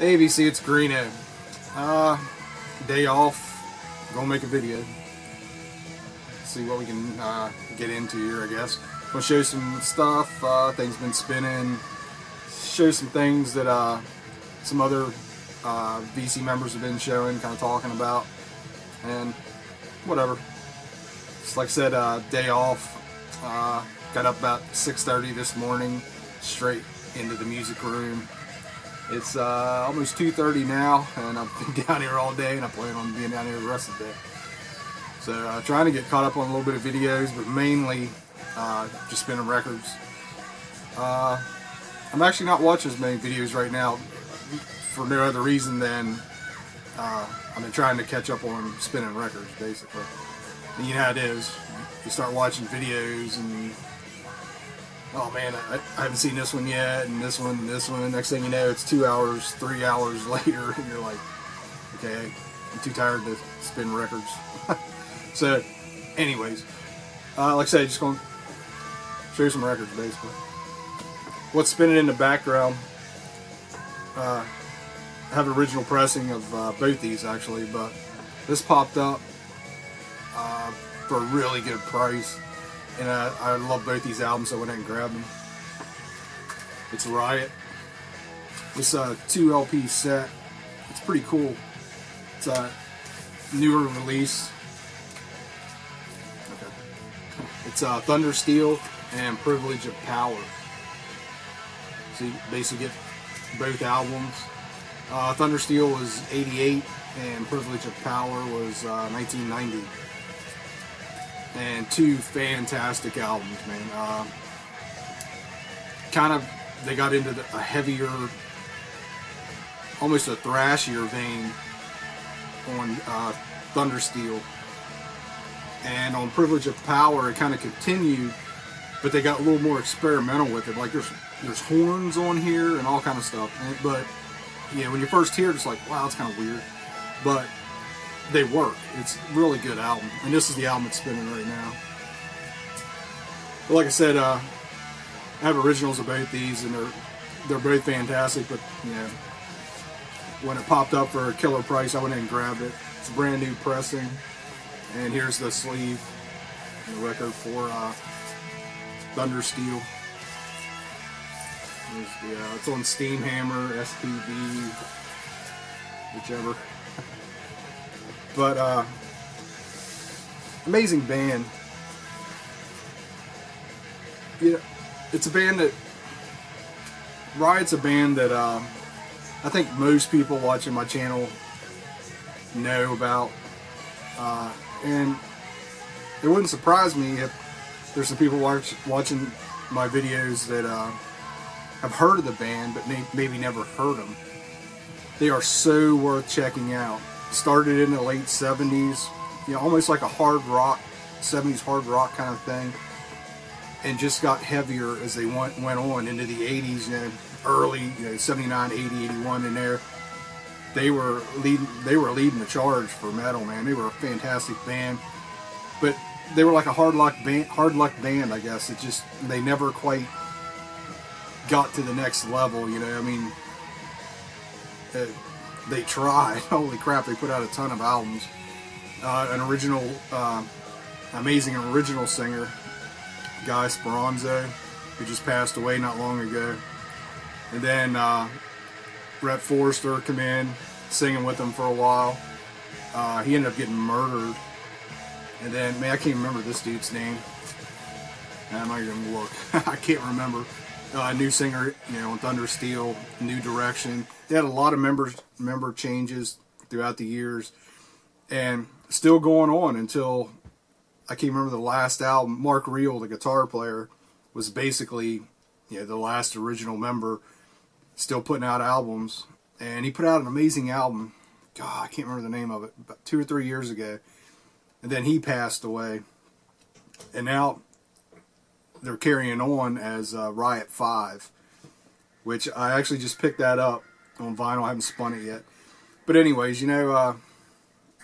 HMVC, it's Greeno. Day off. Gonna make a video. See what we can get into here, I guess. Gonna show some stuff, things been spinning. Show some things that some other VC members have been showing, kind of talking about, and whatever. Just like I said, day off. Got up about 6:30 this morning, straight into the music room. It's almost 2:30 now, and I've been down here all day, and I plan on being down here the rest of the day. So trying to get caught up on a little bit of videos, but mainly just spinning records. I'm actually not watching as many videos right now for no other reason than I've been trying to catch up on spinning records, basically. And you know how it is. You start watching videos and, oh man, I haven't seen this one yet, and this one, and this one. And next thing you know, it's 2 hours, 3 hours later, and you're like, okay, I'm too tired to spin records. So, anyways, like I said, just going to show you some records, basically. What's spinning in the background, I have an original pressing of both these, actually, but this popped up for a really good price. And I love both these albums, so I went ahead and grabbed them. It's Riot. It's a 2 LP set. It's pretty cool. It's a newer release. Okay. It's Thunder Steel and Privilege of Power. So you basically get both albums. Thunder Steel was '88 and Privilege of Power was 1990. And two fantastic albums, man. Kind of, they got into a heavier, almost a thrashier vein on Thunder Steel. And on Privilege of Power, it kind of continued, but they got a little more experimental with it. Like there's horns on here and all kind of stuff. But you know, when you first hear it, it's like, wow, it's kind of weird. But they work. It's a really good album, and this is the album that's spinning right now. But like I said, I have originals of both these, and they're both fantastic. But you know, when it popped up for a killer price, I went in and grabbed it. It's a brand new pressing, and here's the sleeve, and the record for Thunder Steel. It's on Steam Hammer, SPV, whichever. But amazing band. Yeah, it's a band that Riot's a band that I think most people watching my channel know about, and it wouldn't surprise me if there's some people watching my videos that have heard of the band but maybe never heard them. They are so worth checking out. Started in the late 70s, you know, almost like a hard rock, 70s hard rock kind of thing, and just got heavier as they went on into the 80s, you know, early, you know, 79, 80, 81 in there. They were leading the charge for metal, man. They were a fantastic band, but they were like a hard luck band, I guess. It just, they never quite got to the next level, you know. I mean, they tried. Holy crap, they put out a ton of albums. An original, amazing original singer, Guy Speranzo, who just passed away not long ago. And then Brett Forrester come in, singing with them for a while. He ended up getting murdered. And then, man, I can't remember this dude's name. I'm not even gonna look. I can't remember. New singer, you know, on Thunder Steel, new direction. They had a lot of member changes throughout the years, and still going on until I can't remember the last album. Mark Reel, the guitar player, was basically, you know, the last original member, still putting out albums, and he put out an amazing album. God, I can't remember the name of it, about 2 or 3 years ago, and then he passed away, and now they're carrying on as Riot 5, which I actually just picked that up on vinyl. I haven't spun it yet. But anyways, you know,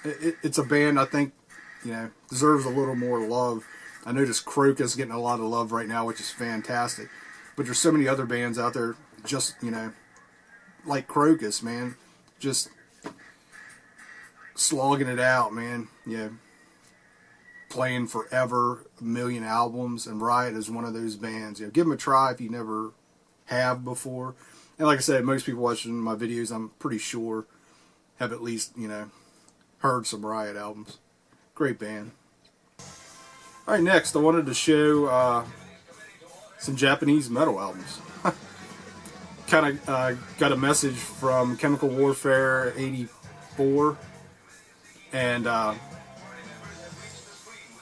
it's a band I think, you know, deserves a little more love. I noticed Crocus getting a lot of love right now, which is fantastic. But there's so many other bands out there just, you know, like Crocus, man. Just slogging it out, man. Yeah. Playing forever, a million albums, and Riot is one of those bands. Give them a try if you never have before. And like I said, most people watching my videos, I'm pretty sure, have at least, heard some Riot albums. Great band. Alright, next I wanted to show some Japanese metal albums. Kind of got a message from Chemical Warfare 84, and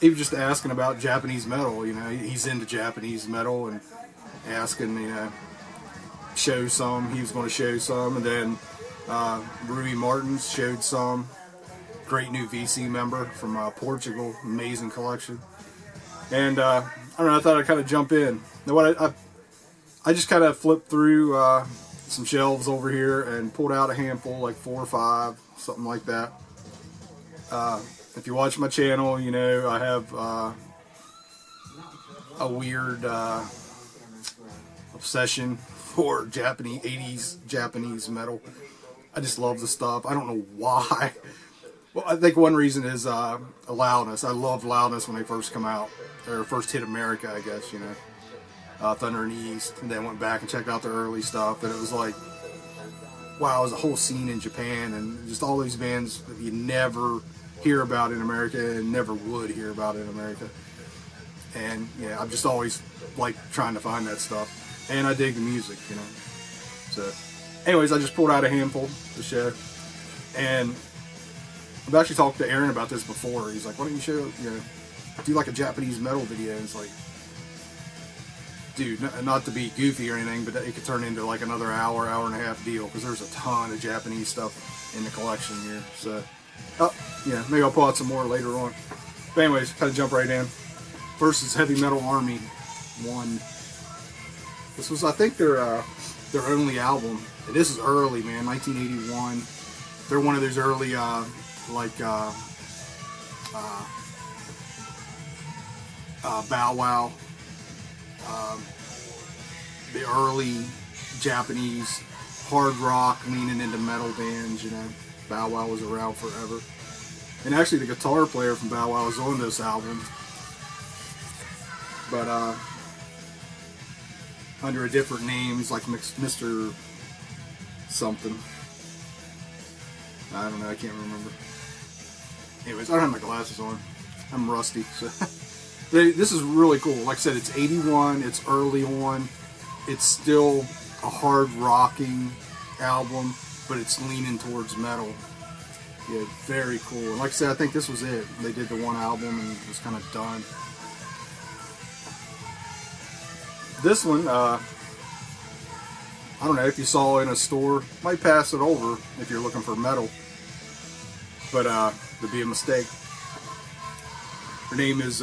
he was just asking about Japanese metal. He's into Japanese metal and asking, show some. He was going to show some, and then Rui Martins showed some. Great new VC member from Portugal, amazing collection. And I don't know, I thought I'd kind of jump in. Now what I just kind of flipped through some shelves over here and pulled out a handful, like 4 or 5, something like that. If you watch my channel, I have a weird obsession for 80s Japanese metal. I just love the stuff. I don't know why. Well, I think one reason is Loudness. I loved Loudness when they first come out, or first hit America, I guess, Thunder in the East, and then went back and checked out the early stuff, and it was like, wow, there's a whole scene in Japan, and just all these bands that you never hear about in America and never would hear about in America. And yeah, I've just always liked trying to find that stuff, and I dig the music, So, anyways, I just pulled out a handful to show, and I've actually talked to Aaron about this before. He's like, why don't you show, do like a Japanese metal video? And it's like, dude, not to be goofy or anything, but it could turn into like another hour and a half deal, because there's a ton of Japanese stuff in the collection here. So, maybe I'll pull out some more later on. But anyways, kind of jump right in. First is Heavy Metal Army 1. This was, I think, their only album. And this is early, man, 1981. They're one of those early, Bow Wow, the early Japanese hard rock leaning into metal bands. Bow Wow was around forever, and actually the guitar player from Bow Wow was on this album, but under a different name. He's like Mr. something. I don't know, I can't remember. Anyways, I don't have my glasses on. I'm rusty. So this is really cool. Like I said, it's 81. It's early on. It's still a hard rocking album, but it's leaning towards metal. Yeah, very cool. And like I said, I think this was it. They did the one album and it was kind of done. This one, I don't know if you saw in a store. Might pass it over if you're looking for metal. But it'd be a mistake. Her name is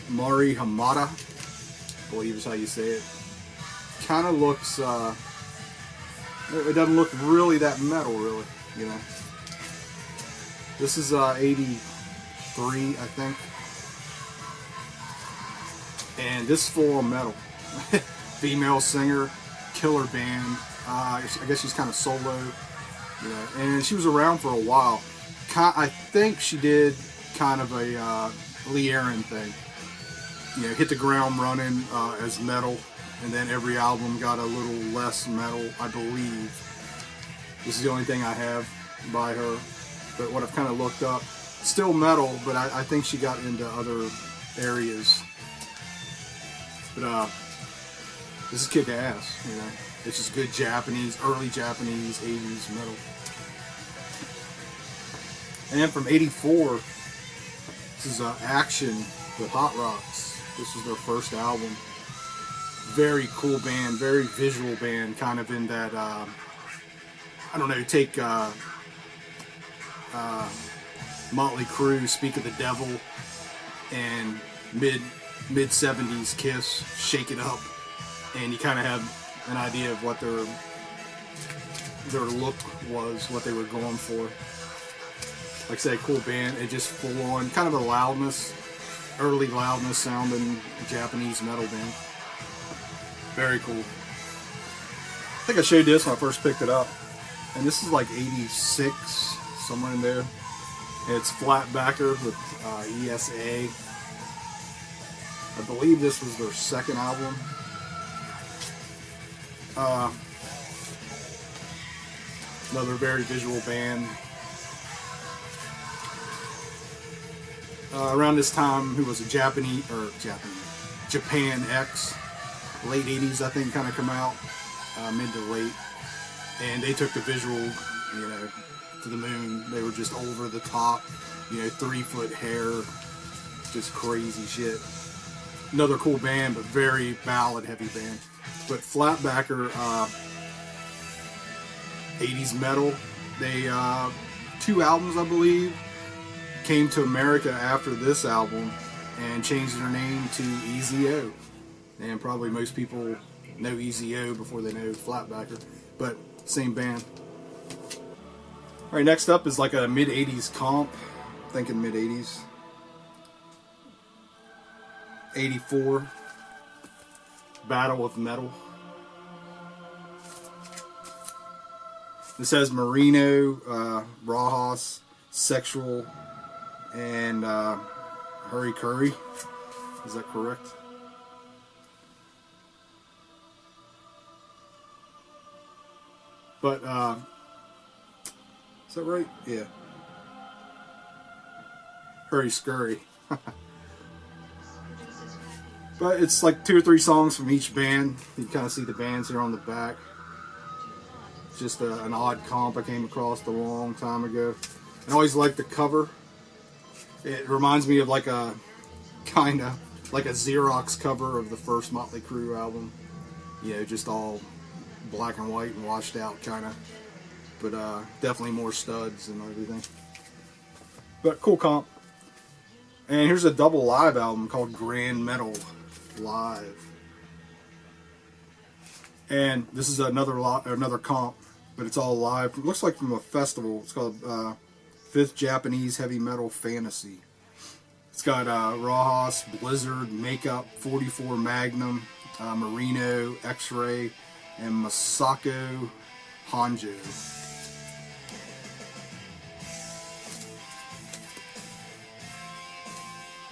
Mari Hamada, I believe is how you say it. Kind of looks, it doesn't look really that metal, really, This is 83, I think. And this is full of metal. Female singer, killer band. I guess she's kind of solo. And she was around for a while. I think she did kind of a Lee Aaron thing. Hit the ground running as metal, and then every album got a little less metal, I believe. This is the only thing I have by her. But what I've kind of looked up, still metal, but I think she got into other areas. But this is kick-ass, It's just good Japanese, early Japanese 80s metal. And from 84, this is Action with Hot Rocks. This is their first album. Very cool band, very visual band, kind of in that, I don't know, take Motley Crue, Speak of the Devil, and mid-70s Kiss, Shake It Up, and you kind of have an idea of what their look was, what they were going for. Like I said, cool band. It just full on, kind of a Loudness, early Loudness sounding Japanese metal band. Very cool. I think I showed this when I first picked it up, and this is like 86, somewhere in there. And it's flat backer with ESA. I believe this was their second album. Another very visual band. Around this time, who was a Japan X, late 80s, I think, kind of come out, mid to late, and they took the visual, you know, to the moon. They were just over the top, you know, 3-foot hair, just crazy shit. Another cool band, but very ballad heavy band. But Flatbacker, 80s metal. They 2 albums, I believe, came to America after this album and changed their name to EZO. And probably most people know EZO before they know Flatbacker, but same band. Alright, next up is like a mid-80s comp. Thinking mid-80s. 84. Battle of Metal. This has Marino, Rajas, Sexual, and Hurry Curry. Is that correct? But, is that right? Yeah. Hurry Scurry. But it's like 2 or 3 songs from each band. You can kind of see the bands here on the back. It's just an odd comp I came across a long time ago. I always liked the cover. It reminds me of like a kind of like a Xerox cover of the first Motley Crue album. You know, just all black and white and washed out kind of. But definitely more studs and everything. But cool comp. And here's a double live album called Grand Metal Live. And this is another comp, but it's all live. It looks like from a festival. It's called 5th Japanese Heavy Metal Fantasy. It's got Rajas, Blizzard, Makeup, 44 Magnum, Marino, X-Ray, and Masako Hanjo.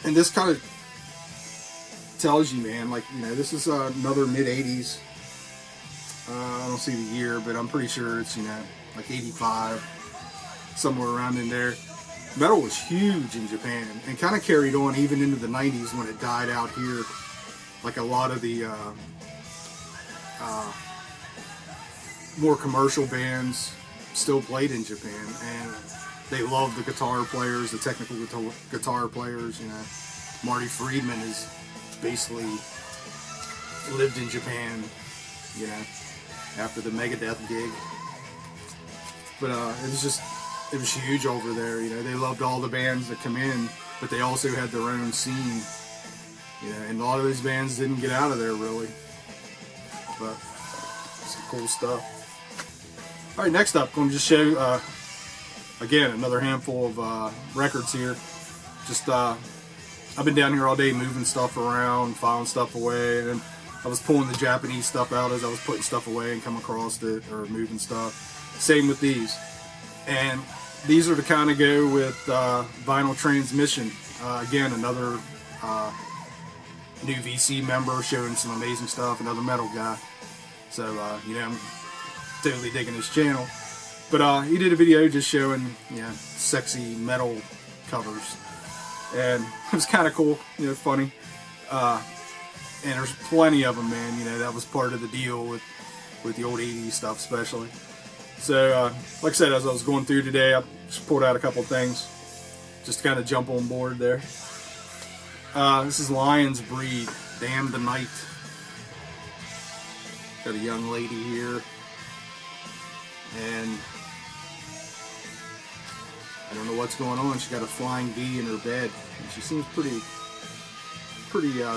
And this kind of tells you, man, like, you know, this is another mid-80s. I don't see the year, but I'm pretty sure it's, you know, like 85, somewhere around in there. Metal was huge in Japan and kind of carried on even into the 90s when it died out here. Like a lot of the more commercial bands still played in Japan, and they loved the guitar players, the technical guitar players. You know, Marty Friedman is basically lived in Japan, you know, after the Megadeth gig. But it was huge over there. You know, they loved all the bands that come in, but they also had their own scene. You know, and a lot of these bands didn't get out of there really. But some cool stuff. All right, next up, I'm going to just show again another handful of records here. Just I've been down here all day moving stuff around, filing stuff away, and I was pulling the Japanese stuff out as I was putting stuff away and come across it, or moving stuff. Same with these. And these are to kind of go with Vinyl Transmission. Again, another new VC member showing some amazing stuff, another metal guy. So, you know, I'm totally digging his channel. But he did a video just showing, you know, sexy metal covers. And it was kind of cool, you know, funny. And there's plenty of them, man. You know, that was part of the deal with the old 80s stuff, especially. So, like I said, as I was going through today, I just pulled out a couple things just to kind of jump on board there. This is Lion's Breed, Damn the Night. Got a young lady here, and I don't know what's going on. She got a flying bee in her bed, and she seems pretty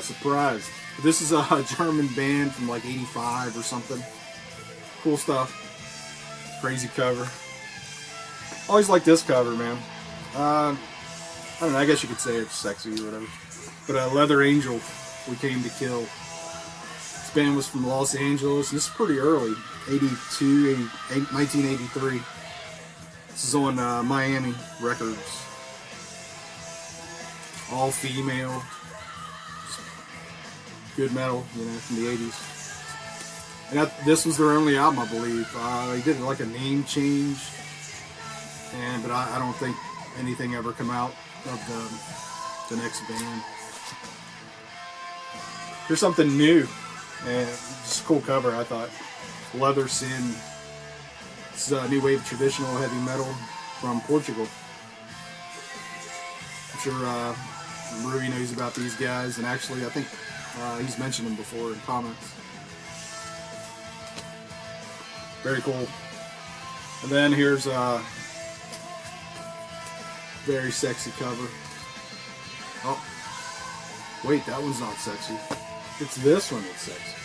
surprised. This is a German band from like 85 or something. Cool stuff. Crazy cover. Always like this cover, man. I don't know, I guess you could say it's sexy or whatever. But Leather Angel, We Came to Kill. This band was from Los Angeles. This is pretty early. 82, 1983. This is on Miami Records. All female. Good metal, you know, from the 80s. And this was their only album, I believe. They did like a name change, but I don't think anything ever come out of the next band. Here's something new, and just a cool cover, I thought. Leather Sin. This is a new wave of traditional heavy metal from Portugal. I'm sure Rui knows about these guys, and actually I think he's mentioned them before in comments. Very cool. And then here's a very sexy cover. Oh, wait, that one's not sexy. It's this one that's sexy.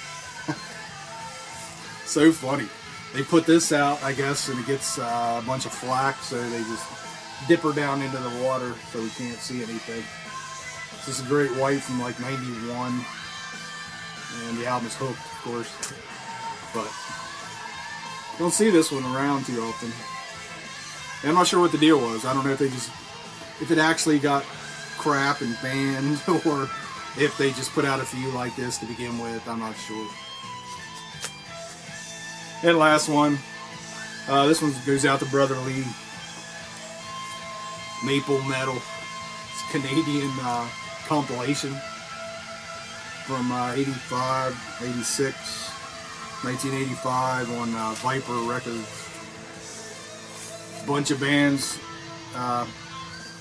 So funny. They put this out, I guess, and it gets a bunch of flack, so they just dip her down into the water so we can't see anything. This is a great white from like 91, and the album is Hooked, of course, but you don't see this one around too often. And I'm not sure what the deal was. I don't know if it actually got crap and banned, or if they just put out a few like this to begin with. I'm not sure. And last one, this one goes out to Brother Lee. Maple Metal. It's a Canadian compilation from 85, 86, 1985 on Viper Records. Bunch of bands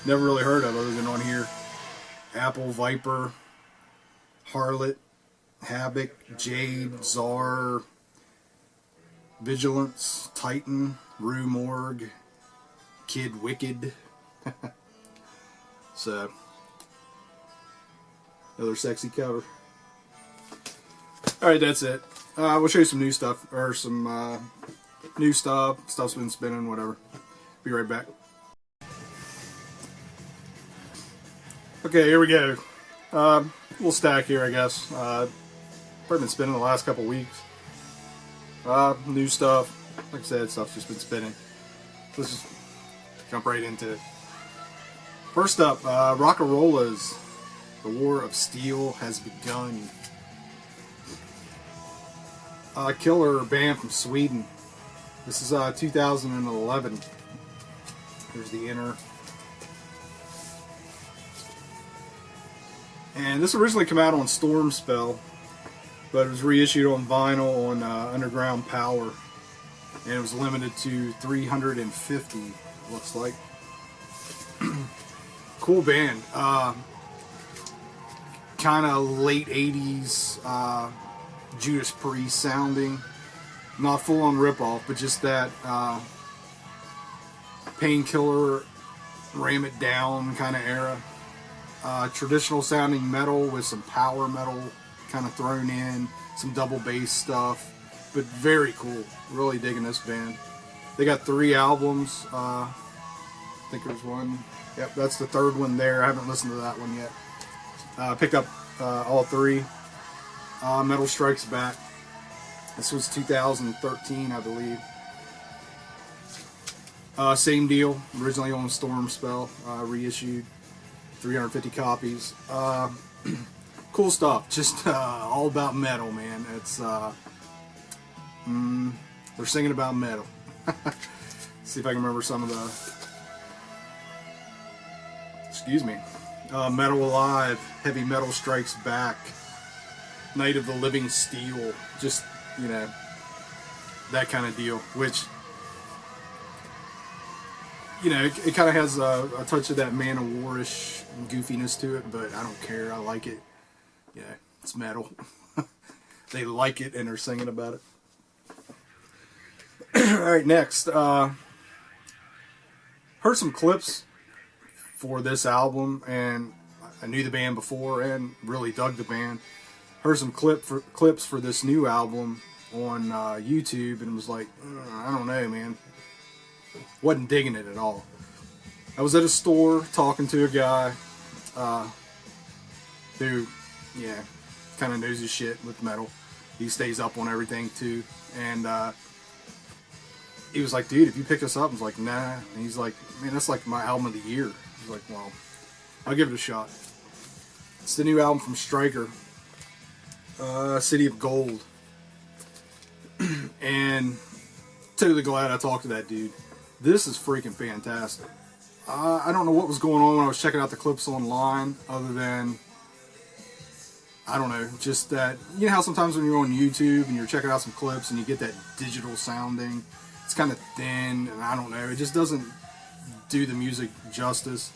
never really heard of other than on here. Apple, Viper, Harlot, Havoc, Jade, Czar, Vigilance, Titan, Rue Morgue, Kid Wicked. So, another sexy cover. Alright, that's it. We'll show you some new stuff, or some new stuff. Stuff's been spinning, whatever. Be right back. Okay, here we go. Little stack here, I guess. Probably been spinning the last couple weeks. New stuff. Like I said, stuff's just been spinning. Let's just jump right into it. First up, Rock-A-Rolla's The War of Steel Has Begun. Killer band from Sweden. This is 2011. Here's the inner. And this originally came out on Storm Spell, but it was reissued on vinyl on Underground Power, and it was limited to 350, looks like. Cool band. Kind of late 80s Judas Priest sounding. Not full on ripoff, but just that Painkiller, Ram It Down kind of era. Traditional sounding metal with some power metal kind of thrown in, some double bass stuff, but very cool. Really digging this band. They got 3 albums. I think there's one. Yep, that's the 3rd one there. I haven't listened to that one yet. Picked up all 3. Metal Strikes Back. This was 2013, I believe. Same deal. Originally on Storm Spell, reissued. 350 copies. Cool stuff. Just all about metal, man. It's they're singing about metal. See if I can remember some of the. Excuse me. Metal Alive, Heavy Metal Strikes Back, Night of the Living Steel. Just, you know, that kind of deal. Which, you know, it kind of has a touch of that Man of War-ish goofiness to it, but I don't care. I like it. Yeah, it's metal. They like it and they're singing about it. Alright, next. Heard some clips for this album, and I knew the band before and really dug the band. Heard some clips for this new album on YouTube, and was like, I don't know, man. Wasn't digging it at all. I was at a store talking to a guy who, yeah, kind of knows his shit with metal. He stays up on everything too, and he was like, dude, if you pick this up, I was like, nah. And he's like, man, that's like my album of the year. He's like, well, I'll give it a shot. It's the new album from Stryker, City of Gold. And totally glad I talked to that dude. This is freaking fantastic. I don't know what was going on when I was checking out the clips online, other than, I don't know, just that, you know how sometimes when you're on YouTube and you're checking out some clips and you get that digital sounding, it's kind of thin, and I don't know, it just doesn't do the music justice.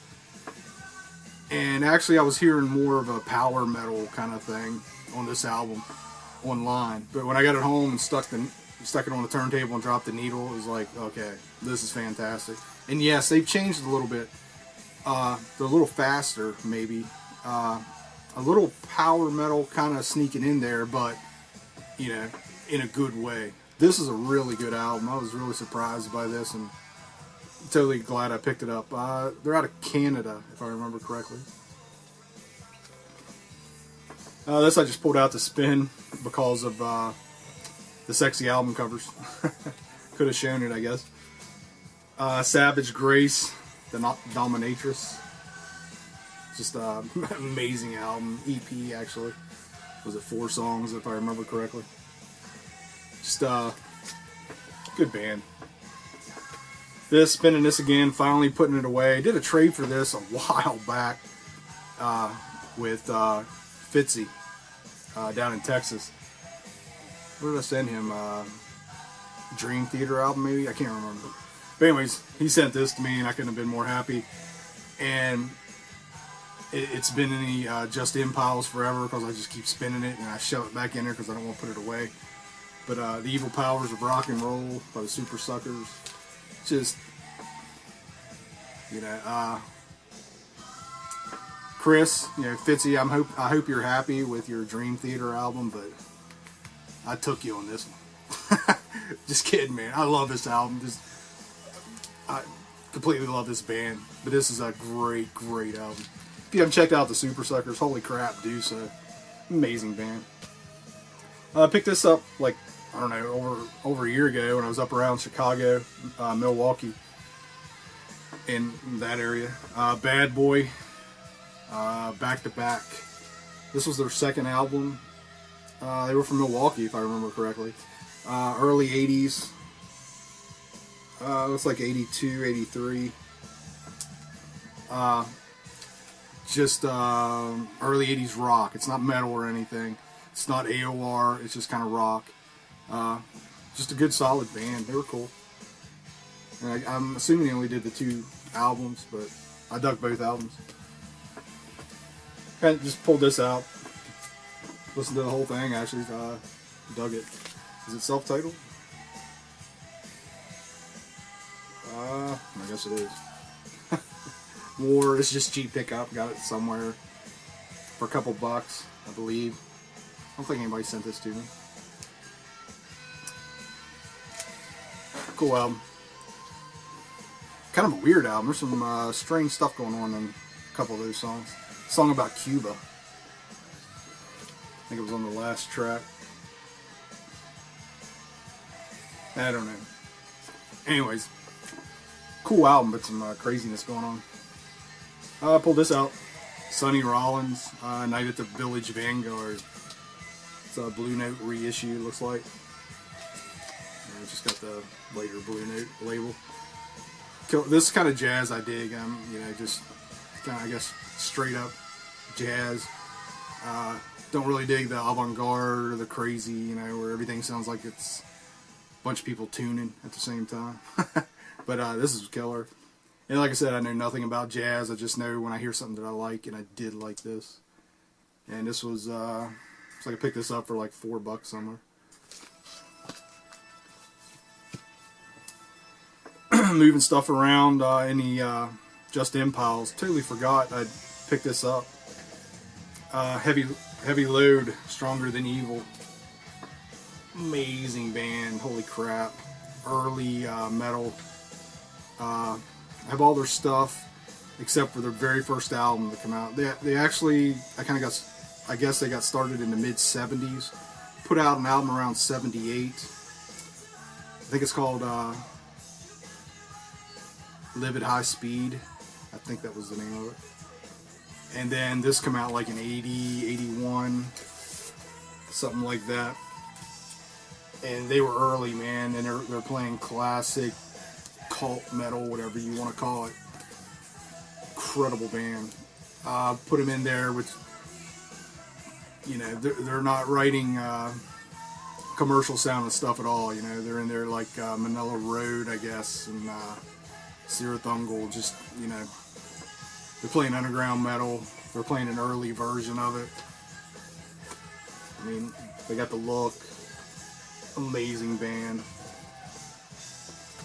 And actually I was hearing more of a power metal kind of thing on this album online, but when I got it home and stuck it on the turntable and dropped the needle, it was like, okay, this is fantastic. And yes, they've changed a little bit. They're a little faster, maybe. A little power metal kind of sneaking in there, but, you know, in a good way. This is a really good album. I was really surprised by this, and totally glad I picked it up. They're out of Canada, if I remember correctly. This I just pulled out to spin because of the sexy album covers. Could have shown it, I guess. Savage Grace, the Dominatrix. Just an amazing album. EP, actually. Was it 4 songs, if I remember correctly? Just good band. This, spinning this again, finally putting it away. I did a trade for this a while back with Fitzy down in Texas. What did I send him? Dream Theater album, maybe? I can't remember. But anyways, he sent this to me, and I couldn't have been more happy. And it's been in the Just In piles forever, because I just keep spinning it, and I shove it back in there because I don't want to put it away. But The Evil Powers of Rock and Roll by the Super Suckers. Just, you know, Chris, you know, Fitzy, I hope you're happy with your Dream Theater album, but I took you on this one. Just kidding, man. I love this album. I completely love this band, but this is a great, great album. If you haven't checked out the Super Suckers, holy crap, do so. Amazing band. I picked this up, like, I don't know, over a year ago when I was up around Chicago, Milwaukee, in that area. Bad Boy, Back to Back. This was their second album. They were from Milwaukee, if I remember correctly. Early 80s. Looks like 82, 83. Just early 80s rock. It's not metal or anything. It's not AOR. It's just kind of rock. Just a good, solid band. They were cool. And I'm assuming they only did the 2 albums, but I dug both albums. Kind of just pulled this out. Listened to the whole thing, actually. Dug it. Is it self-titled? I guess it is. Or it's just cheap pickup. Got it somewhere for a couple bucks, I believe. I don't think anybody sent this to me. Cool album. Kind of a weird album. There's some strange stuff going on in a couple of those songs. A song about Cuba. I think it was on the last track. I don't know. Anyways, cool album, but some craziness going on. I pulled this out. Sonny Rollins, Night at the Village Vanguard. It's a Blue Note reissue, looks like. And it's just got the later Blue Note label. This kind of jazz I dig. You know, just kind of, I guess, straight up jazz. Don't really dig the avant-garde or the crazy, you know, where everything sounds like it's a bunch of people tuning at the same time. But this is killer. And like I said, I know nothing about jazz. I just know when I hear something that I like, and I did like this. And this was, it's like I picked this up for like $4 somewhere. Moving stuff around in the Just In piles. Totally forgot I'd picked this up. Heavy Load, Stronger Than Evil. Amazing band, holy crap. Early metal. Have all their stuff except for their very first album to come out. They actually, I guess they got started in the mid-70s. Put out an album around 78. I think it's called Live at High Speed. I think that was the name of it. And then this came out like in 80, 81, something like that. And they were early, man, and they're playing classic cult metal, whatever you want to call it. Incredible band. Put them in there with, you know, they're not writing commercial sounding stuff at all, you know. They're in there like Manila Road, I guess, and Sirathungal, just, you know, they're playing underground metal. They're playing an early version of it. I mean, they got the look. Amazing band.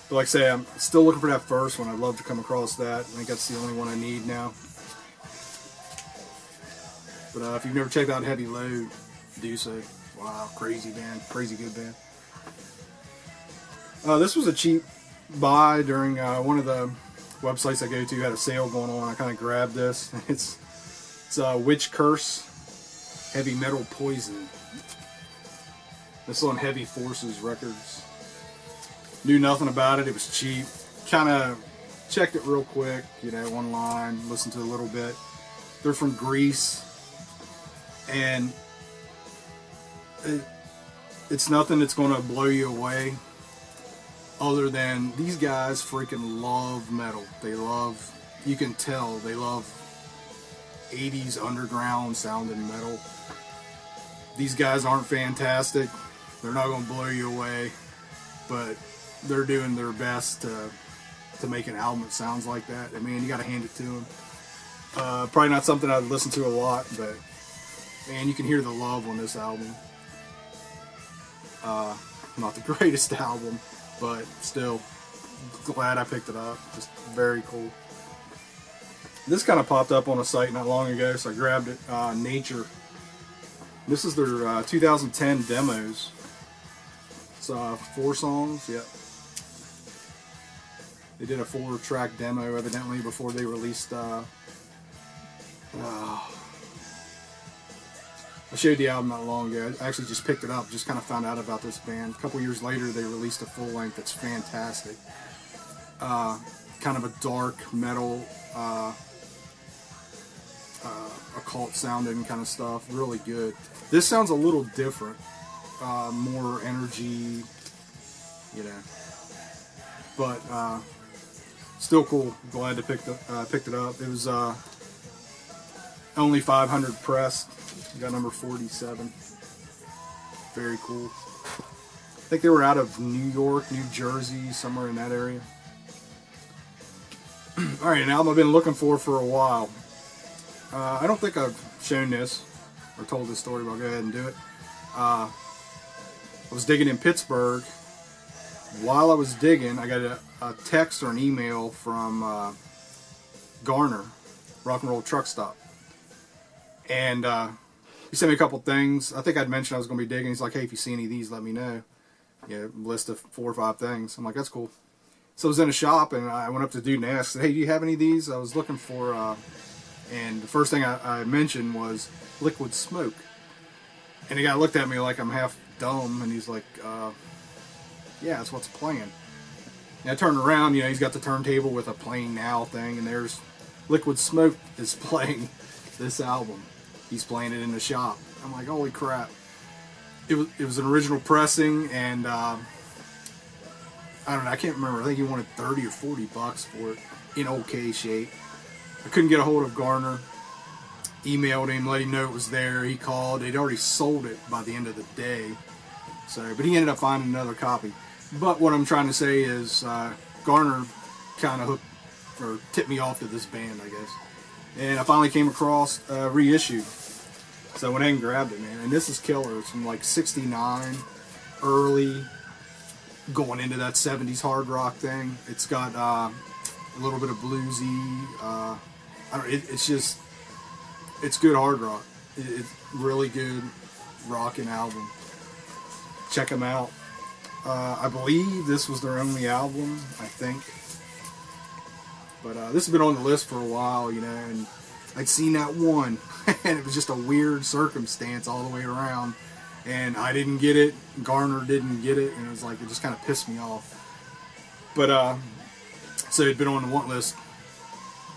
But like I say, I'm still looking for that first one. I'd love to come across that. I think that's the only one I need now. But if you've never checked out Heavy Load, do so. Wow, crazy band. Crazy good band. This was a cheap buy during one of the websites I go to had a sale going on. I kind of grabbed this. It's Witch Curse Heavy Metal Poison. This is on Heavy Forces Records. Knew nothing about it. It was cheap. Kind of checked it real quick, you know, online, listened to a little bit. They're from Greece, and it's nothing that's going to blow you away, other than these guys freaking love metal. They love, you can tell, they love 80s underground sounding metal. These guys aren't fantastic. They're not going to blow you away, but they're doing their best to make an album that sounds like that. I mean, you got to hand it to them. Probably not something I'd listen to a lot, but man, you can hear the love on this album. Not the greatest album, but still glad I picked it up. Just very cool. This kind of popped up on a site not long ago, so I grabbed it. Nature. This is their 2010 demos. It's 4 songs. Yep. They did a 4-track demo evidently before they released. I showed the album not long ago. I actually just picked it up. Just kind of found out about this band. A couple years later, they released a full length that's fantastic. Kind of a dark metal, occult sounding kind of stuff. Really good. This sounds a little different. More energy, you know. But still cool. Glad to picked it up. It was only 500 pressed. Got number 47. Very cool. I think they were out of New York, New Jersey, somewhere in that area. Alright, an album I've been looking for a while. I don't think I've shown this or told this story, but I'll go ahead and do it. I was digging in Pittsburgh. While I was digging, I got a text or an email from Garner, Rock and Roll Truck Stop. And he sent me a couple things. I think I'd mentioned I was going to be digging. He's like, hey, if you see any of these, let me know. Yeah, list of 4 or 5 things. I'm like, that's cool. So I was in a shop, and I went up to the dude and asked, hey, do you have any of these? I was looking for, and the first thing I mentioned was Liquid Smoke. And the guy looked at me like I'm half dumb, and he's like, yeah, that's what's playing. And I turned around, you know, he's got the turntable with a Playing Now thing, and there's Liquid Smoke is playing this album. He's playing it in the shop. I'm like, holy crap. It was an original pressing, and I don't know, I can't remember. I think he wanted 30 or 40 bucks for it in okay shape. I couldn't get a hold of Garner. Emailed him, let him know it was there. He called. They'd already sold it by the end of the day. So, but he ended up finding another copy. But what I'm trying to say is Garner kind of hooked or tipped me off to this band, I guess. And I finally came across a reissue. So I went ahead and grabbed it, man. And this is killer. It's from like 69, early, going into that 70s hard rock thing. It's got a little bit of bluesy. It's good hard rock. It's really good rocking album. Check them out. I believe this was their only album, I think. But this has been on the list for a while, you know, and I'd seen that one, and it was just a weird circumstance all the way around. And I didn't get it, Garner didn't get it, and it was like, it just kind of pissed me off. But So it'd been on the want list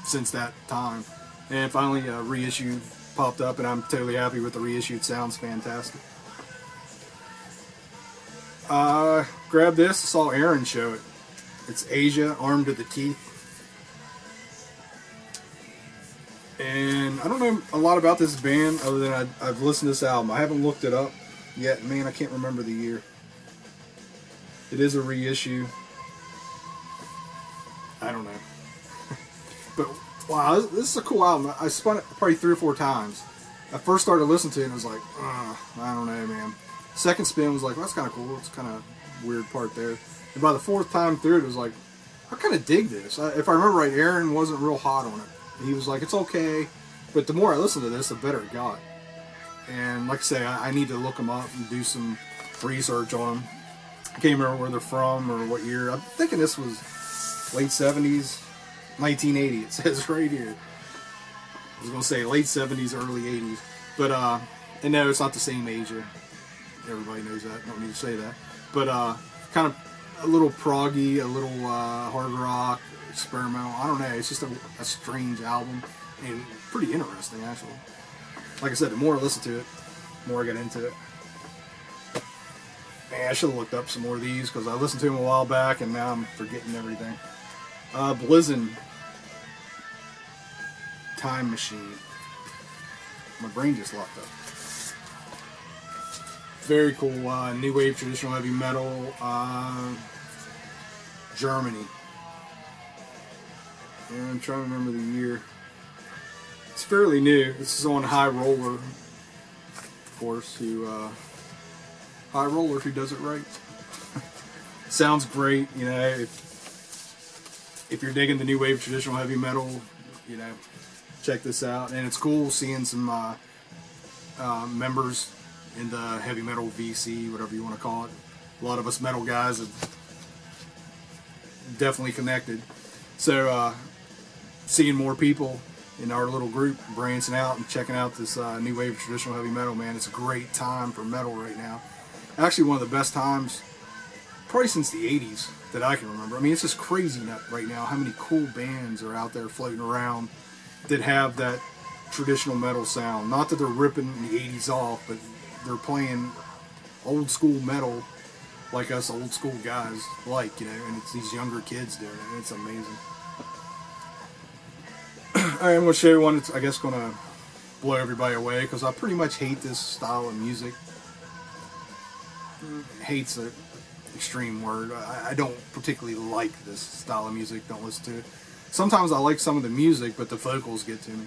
since that time. And finally a reissue popped up, and I'm totally happy with the reissue. It sounds fantastic. Grabbed this, saw Aaron show it. It's Asia, Armed to the Teeth. And I don't know a lot about this band other than I've listened to this album. I haven't looked it up yet. Man, I can't remember the year. It is a reissue. I don't know. But wow, this is a cool album. I spun it probably 3 or 4 times. I first started listening to it and I was like, I don't know, man. Second spin was like, well, that's kind of cool. It's kind of weird part there. And by the 4th time through it, was like, I kind of dig this. If I remember right, Aaron wasn't real hot on it. He was like, it's okay. But the more I listen to this, the better it got. And like I say, I need to look them up and do some research on them. I can't remember where they're from or what year. I'm thinking this was late 70s, 1980. It says right here. I was going to say late 70s, early 80s. But, and no, it's not the same Asia. Everybody knows that. Don't need to say that. But kind of a little proggy, a little hard rock, experimental. I don't know. It's just a strange album and pretty interesting, actually. Like I said, the more I listen to it, the more I get into it. Man, I should have looked up some more of these because I listened to them a while back and now I'm forgetting everything. Blizzin' Time Machine. My brain just locked up. Very cool. New wave traditional heavy metal. Germany. And I'm trying to remember the year. It's fairly new. This is on High Roller, of course. High Roller, who does it right. Sounds great. You know, if you're digging the new wave traditional heavy metal, you know, check this out. And it's cool seeing some members in the heavy metal VC, whatever you want to call it. A lot of us metal guys have definitely connected. So seeing more people in our little group branching out and checking out this new wave of traditional heavy metal, man, it's a great time for metal right now. Actually one of the best times probably since the 80s that I can remember. I mean, it's just crazy right now how many cool bands are out there floating around that have that traditional metal sound. Not that they're ripping the 80s off, but they're playing old school metal like us old school guys like, you know, and it's these younger kids doing it, and it's amazing. I'm going to show you one that's, I guess, going to blow everybody away, because I pretty much hate this style of music. Hate's an extreme word. I don't particularly like this style of music, don't listen to it. Sometimes I like some of the music, but the vocals get to me.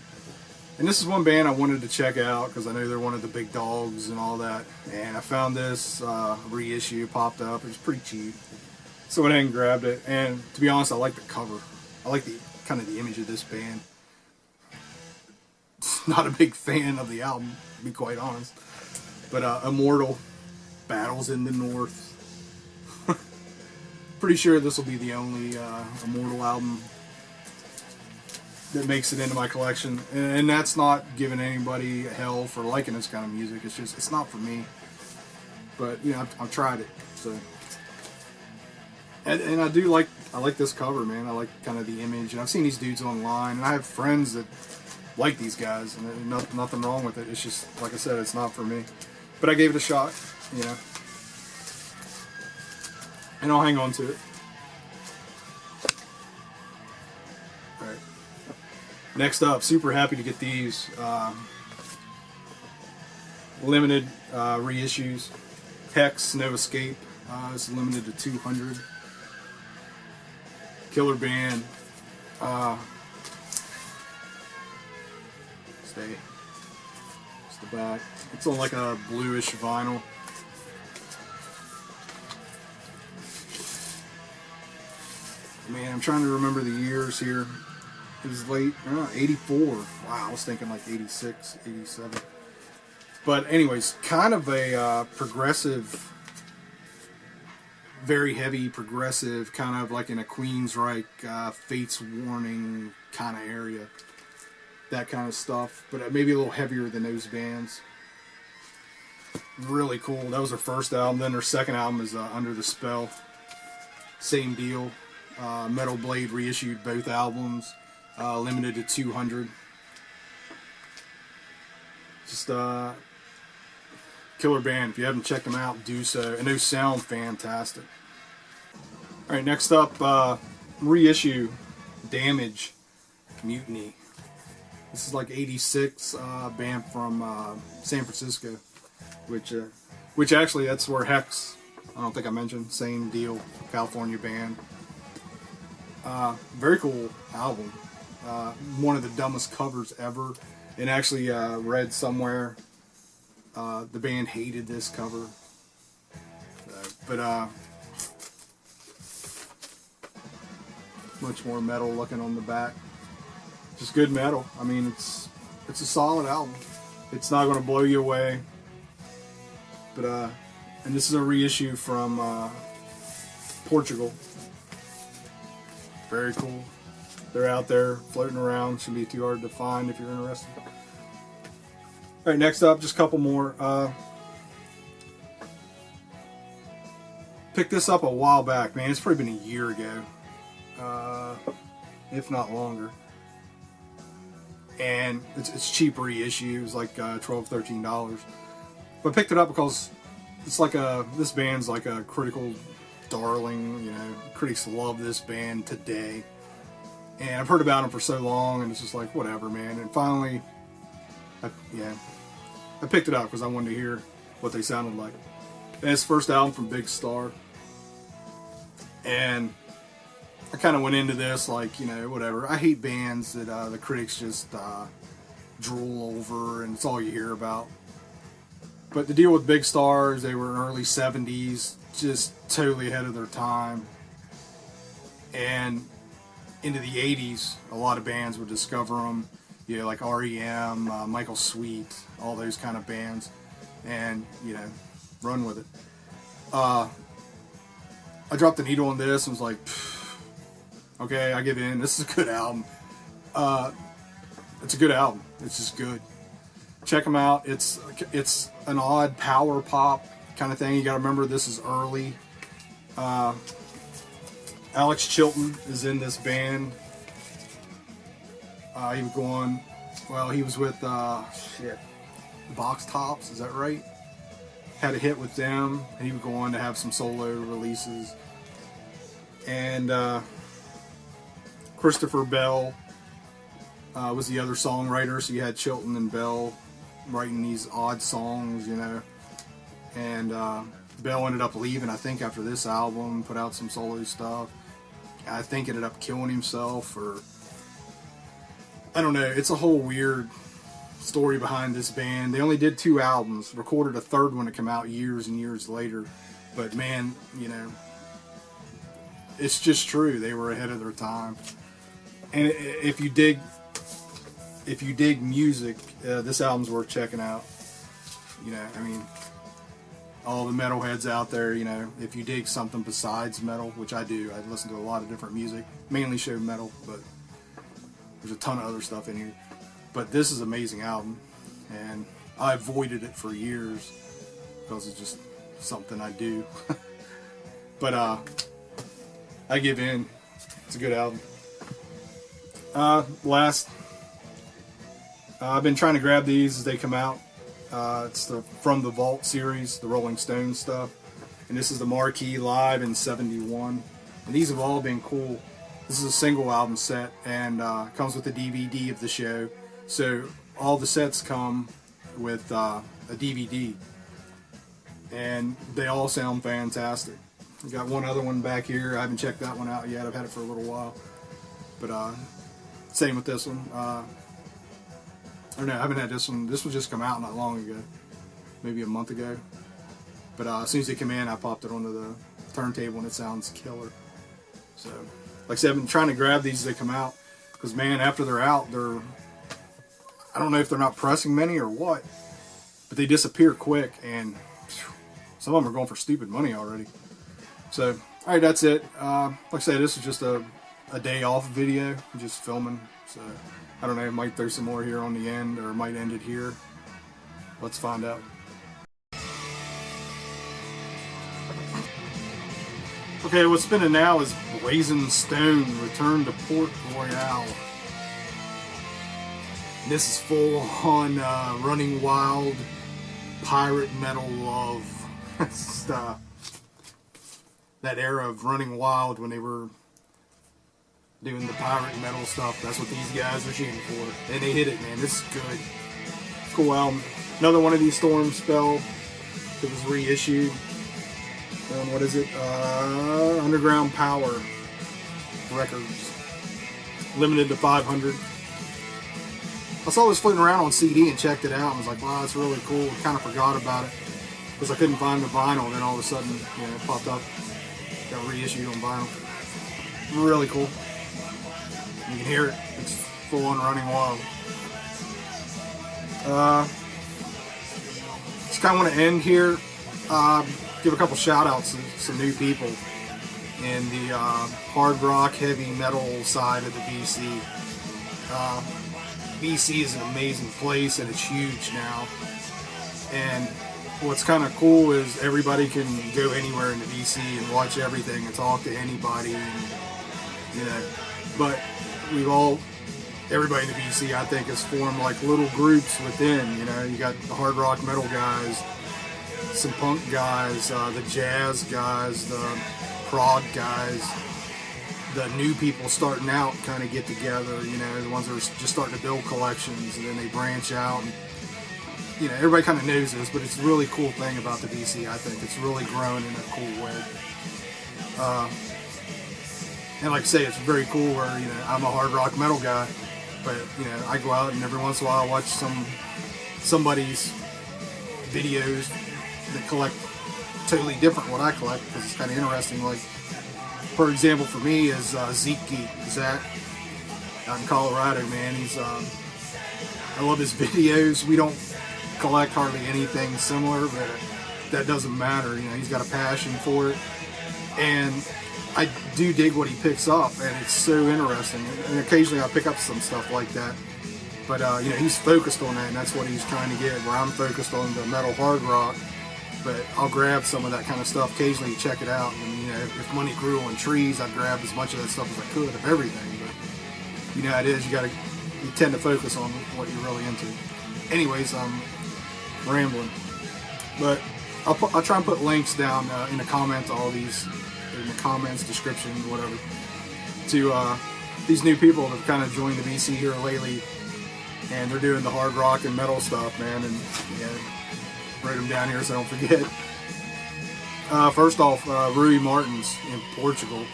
And this is one band I wanted to check out because I know they're one of the big dogs and all that. And I found this reissue popped up. It was pretty cheap, so I went ahead and grabbed it. And to be honest, I like the cover. I like the kind of the image of this band. Not a big fan of the album, to be quite honest. But Immortal, Battles in the North. Pretty sure this will be the only Immortal album that makes it into my collection, and that's not giving anybody hell for liking this kind of music. It's just, it's not for me. But you know, I've tried it, so. And I do like, I like this cover, man. I like kind of the image, and I've seen these dudes online, and I have friends that like these guys, and there's nothing wrong with it. It's just, like I said, it's not for me. But I gave it a shot, you know, and I'll hang on to it. All right. Next up, super happy to get these limited reissues. Hex, No Escape. It's limited to 200. Killer band. Stay. It's the back. It's on like a bluish vinyl. Man, I'm trying to remember the years here. It was late, 84. Wow, I was thinking like 86, 87. But anyways, kind of a progressive, very heavy progressive, kind of like in a Queensryche, Fates Warning kind of area. That kind of stuff, but maybe a little heavier than those bands. Really cool. That was their first album. Then their second album is Under the Spell. Same deal. Metal Blade reissued both albums, limited to 200. Just killer band. If you haven't checked them out, do so. And those sound fantastic. All right, next up, reissue Damage Mutiny. This is like '86, band from San Francisco, which actually that's where Hex. I don't think I mentioned. Same deal, California band. Very cool album. One of the dumbest covers ever. And actually read somewhere the band hated this cover. But much more metal looking on the back. Just good metal. I mean, it's a solid album. It's not going to blow you away. But and this is a reissue from Portugal. Very cool. They're out there floating around. Shouldn't be too hard to find if you're interested. Alright, next up, just a couple more. Picked this up a while back, man. It's probably been a year ago, if not longer. And it's cheap reissue. It was like $12, $13. But I picked it up because it's like this band's like a critical darling. You know, critics love this band today. And I've heard about them for so long, and it's just like, whatever, man. And finally, I picked it up because I wanted to hear what they sounded like. And it's the first album from Big Star. And I kind of went into this like, you know, whatever. I hate bands that the critics just drool over, and it's all you hear about. But the deal with Big Star is they were early 70s, just totally ahead of their time. And into the 80s, a lot of bands would discover them, you know, like REM, Michael Sweet, all those kind of bands, and, you know, run with it. I dropped the needle on this and was like, okay, I give in. This is a good album. It's a good album. It's just good. Check them out. It's an odd power pop kind of thing. You got to remember this is early. Alex Chilton is in this band. He was going, well, he was with Box Tops, is that right? Had a hit with them, and he would go on to have some solo releases. And Christopher Bell was the other songwriter, so you had Chilton and Bell writing these odd songs, you know. And Bell ended up leaving, I think, after this album, put out some solo stuff. I think ended up killing himself, or I don't know. It's a whole weird story behind this band. They only did 2 albums, recorded a third one to come out years and years later. But man, you know, it's just true. They were ahead of their time. And if you dig music, this album's worth checking out. You know, I mean, all the metalheads out there, you know, if you dig something besides metal, which I do, I listen to a lot of different music, mainly show metal, but there's a ton of other stuff in here. But this is an amazing album, and I avoided it for years because it's just something I do. But I give in. It's a good album. Last, I've been trying to grab these as they come out. It's the From the Vault series, the Rolling Stones stuff. And this is the Marquee Live in '71. And these have all been cool. This is a single album set, and comes with a DVD of the show. So all the sets come with a DVD. And they all sound fantastic. We got one other one back here. I haven't checked that one out yet. I've had it for a little while. But same with this one. Or no, I haven't had this one. This one just come out not long ago, maybe a month ago. But as soon as they come in, I popped it onto the turntable, and it sounds killer. So, like I said, I've been trying to grab these as they come out, because man, after they're out, I don't know if they're not pressing many or what, but they disappear quick, and some of them are going for stupid money already. So, all right, that's it. Like I said, this is just a day off video, just filming. So, I don't know, I might throw some more here on the end, or might end it here. Let's find out. Okay, what's spinning now is Blazing Stone, Return to Port Royale. This is full on Running Wild pirate metal love. It's that era of Running Wild when they were doing the pirate metal stuff. That's what these guys are shooting for. And they hit it, man. This is good. Cool album. Another one of these Storm Spell that was reissued. What is it? Underground Power Records. Limited to 500. I saw this floating around on CD and checked it out and was like, wow, that's really cool. Kind of forgot about it because I couldn't find the vinyl. And then all of a sudden, you know, it popped up. Got reissued on vinyl. Really cool. You can hear it. It's full on Running Wild. Just kind of want to end here. Give a couple shout outs to some new people in the hard rock, heavy metal side of the BC. BC is an amazing place and it's huge now. And what's kind of cool is everybody can go anywhere in the BC and watch everything and talk to anybody. And, you know, but everybody in the BC, I think, has formed like little groups within. You know, you got the hard rock metal guys, some punk guys, the jazz guys, the prog guys, the new people starting out kind of get together, you know, the ones that are just starting to build collections, and then they branch out. And, you know, everybody kind of knows this, but it's a really cool thing about the BC, I think. It's really grown in a cool way. And like I say, it's very cool where, you know, I'm a hard rock metal guy, but, you know, I go out and every once in a while I watch somebody's videos that collect totally different what I collect, because it's kind of interesting. Like, for example, for me is Zeke Geek, Zach, out in Colorado, man. He's I love his videos. We don't collect hardly anything similar, but that doesn't matter. You know, he's got a passion for it, and I do dig what he picks up, and it's so interesting. And occasionally I pick up some stuff like that, but you know, he's focused on that, and that's what he's trying to get. Where I'm focused on the metal hard rock. But I'll grab some of that kind of stuff occasionally to check it out. And, you know, if money grew on trees, I'd grab as much of that stuff as I could of everything. But, you know, it is, you tend to focus on what you're really into. Anyways, I'm rambling. But I'll try and put links down in the comments, all these, in the comments, description, whatever, to these new people that have kind of joined the BC here lately. And they're doing the hard rock and metal stuff, man. And, you know, write them down here so I don't forget. First off, Rui Martins in Portugal.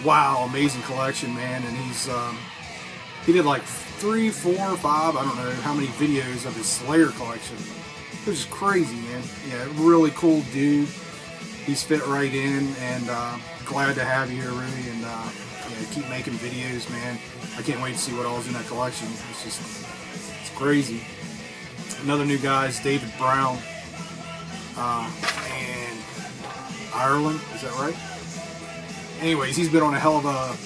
Wow, amazing collection, man. And he did like 3, 4, 5, I don't know how many videos of his Slayer collection. It was just crazy, man. Yeah, really cool dude. He's fit right in, and glad to have you here, Rui. And yeah, keep making videos, man. I can't wait to see what all's in that collection. It's crazy. Another new guy is Dviad Browne. And Ireland, is that right? Anyways, he's been on a hell of a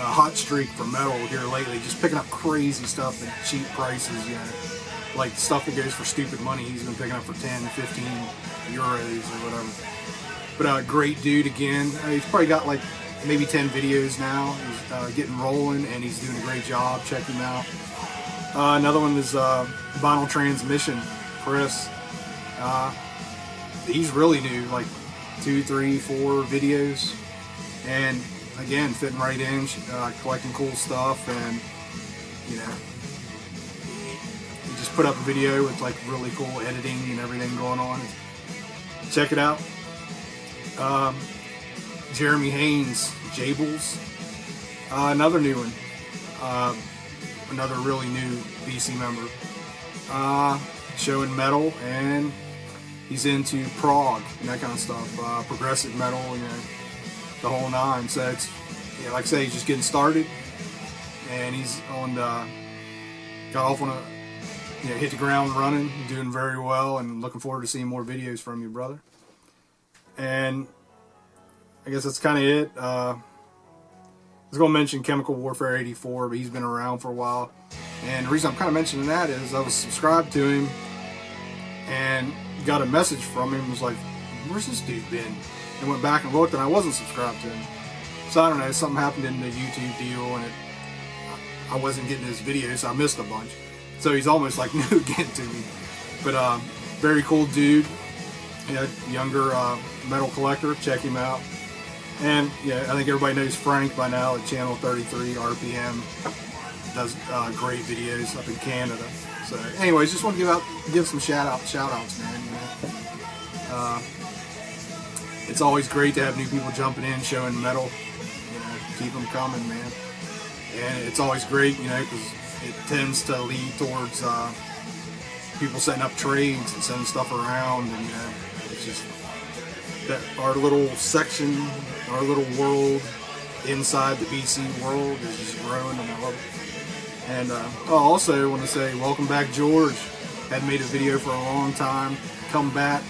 hot streak for metal here lately, just picking up crazy stuff at cheap prices, you know, like stuff that goes for stupid money. He's been picking up for 10, 15 euros or whatever. But great dude again. He's probably got like maybe 10 videos now. He's getting rolling, and he's doing a great job. Check him out. Another one is Vinyl Transmission, Chris. He's really new, like 2, 3, 4 videos, and again, fitting right in, collecting cool stuff, and you know, he just put up a video with like really cool editing and everything going on. Check it out. Jeremy Haynes, Jables, another new one, another really new BC member, showing metal, and he's into prog and that kind of stuff, progressive metal, you know, the whole nine. So it's, yeah, like I say, he's just getting started, and he's on got off on hit the ground running, doing very well, and looking forward to seeing more videos from you, brother. And I guess that's kind of it. I was going to mention Chemical Warfare 84, but he's been around for a while, and the reason I'm kind of mentioning that is I was subscribed to him and got a message from him. Was like, where's this dude been? and went back and looked, and I wasn't subscribed to him. So I don't know, something happened in the YouTube deal, and I wasn't getting his videos, so I missed a bunch. So he's almost like new again to me. But very cool dude, yeah, younger metal collector. Check him out. And yeah, I think everybody knows Frank by now at Channel 33 RPM. Does great videos up in Canada. So, anyways, just want to give some shout outs, man. You know, it's always great to have new people jumping in, showing metal. You know, keep them coming, man. And it's always great, you know, because it tends to lead towards people setting up trades and sending stuff around, and you know, it's just that our little section, our little world inside the BC world is just growing, and I love it. And I also want to say welcome back, George. Hadn't made a video for a long time. Come back.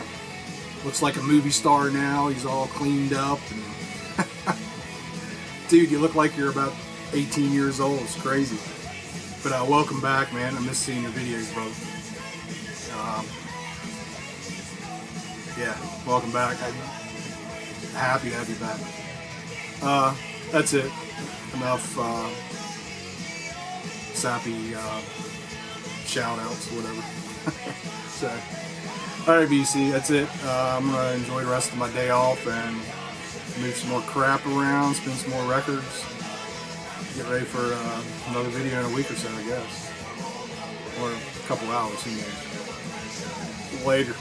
Looks like a movie star now. He's all cleaned up. And dude, you look like you're about 18 years old. It's crazy. But welcome back, man. I miss seeing your videos, bro. Yeah, welcome back. I'm happy to have you back. That's it. Enough sappy shout outs, whatever. So, alright, BC, that's it. I'm gonna enjoy the rest of my day off and move some more crap around, spin some more records, get ready for another video in a week or so, I guess, or a couple hours, who knows. Later.